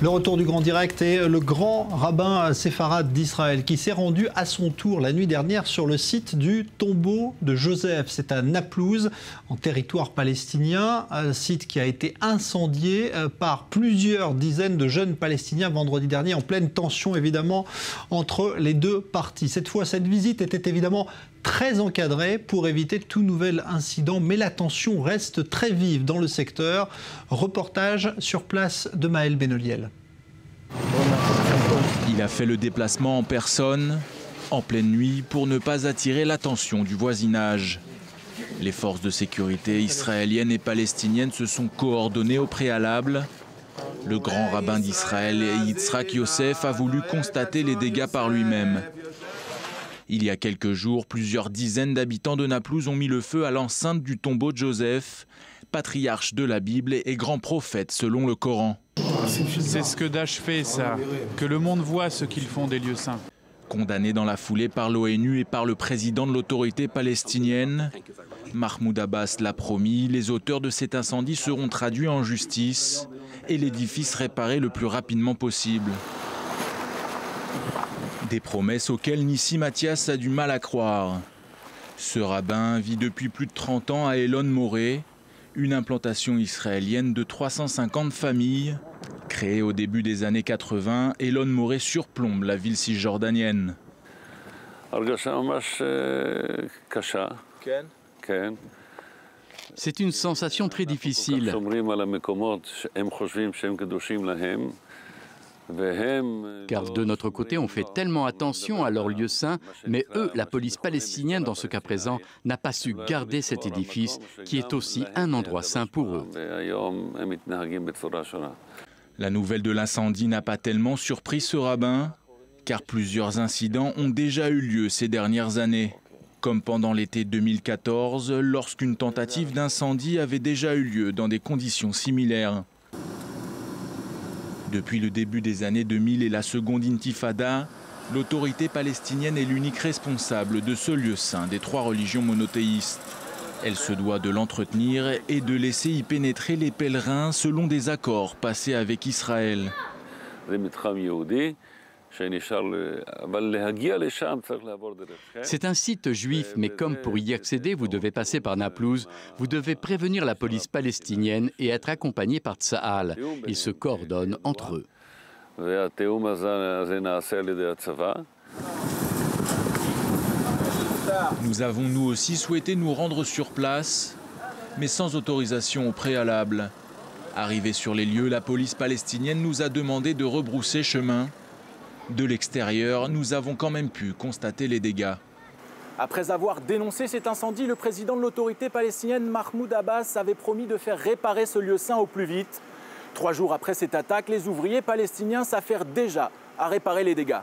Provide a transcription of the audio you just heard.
Le retour du grand direct et le grand rabbin séfarade d'Israël qui s'est rendu à son tour la nuit dernière sur le site du tombeau de Joseph. C'est à Naplouse, en territoire palestinien, un site qui a été incendié par plusieurs dizaines de jeunes Palestiniens vendredi dernier, en pleine tension évidemment entre les deux parties. Cette fois, cette visite était évidemment très encadrée pour éviter tout nouvel incident, mais la tension reste très vive dans le secteur. Reportage sur place de Maël Benoliel. Il a fait le déplacement en personne, en pleine nuit, pour ne pas attirer l'attention du voisinage. Les forces de sécurité israéliennes et palestiniennes se sont coordonnées au préalable. Le grand rabbin d'Israël, Yitzhak Yosef, a voulu constater les dégâts par lui-même. Il y a quelques jours, plusieurs dizaines d'habitants de Naplouse ont mis le feu à l'enceinte du tombeau de Joseph, patriarche de la Bible et grand prophète selon le Coran. C'est ce que Daesh fait, ça. Que le monde voit ce qu'ils font des lieux saints. Condamné dans la foulée par l'ONU et par le président de l'autorité palestinienne, Mahmoud Abbas l'a promis, les auteurs de cet incendie seront traduits en justice et l'édifice réparé le plus rapidement possible. Des promesses auxquelles Nissi Mathias a du mal à croire. Ce rabbin vit depuis plus de 30 ans à Elon Moré, une implantation israélienne de 350 familles. Créée au début des années 80, Elon Moré surplombe la ville cisjordanienne. C'est une sensation très difficile. Car de notre côté, on fait tellement attention à leurs lieux saints, mais eux, la police palestinienne, dans ce cas présent, n'a pas su garder cet édifice qui est aussi un endroit saint pour eux. La nouvelle de l'incendie n'a pas tellement surpris ce rabbin, car plusieurs incidents ont déjà eu lieu ces dernières années. Comme pendant l'été 2014, lorsqu'une tentative d'incendie avait déjà eu lieu dans des conditions similaires. Depuis le début des années 2000 et la seconde intifada, l'autorité palestinienne est l'unique responsable de ce lieu saint des trois religions monothéistes. Elle se doit de l'entretenir et de laisser y pénétrer les pèlerins selon des accords passés avec Israël. C'est un site juif, mais comme pour y accéder, vous devez passer par Naplouse, vous devez prévenir la police palestinienne et être accompagné par Tsahal. Ils se coordonnent entre eux. Nous avons nous aussi souhaité nous rendre sur place, mais sans autorisation au préalable. Arrivés sur les lieux, la police palestinienne nous a demandé de rebrousser chemin. De l'extérieur, nous avons quand même pu constater les dégâts. Après avoir dénoncé cet incendie, le président de l'autorité palestinienne, Mahmoud Abbas, avait promis de faire réparer ce lieu saint au plus vite. 3 jours après cette attaque, les ouvriers palestiniens s'affairent déjà à réparer les dégâts.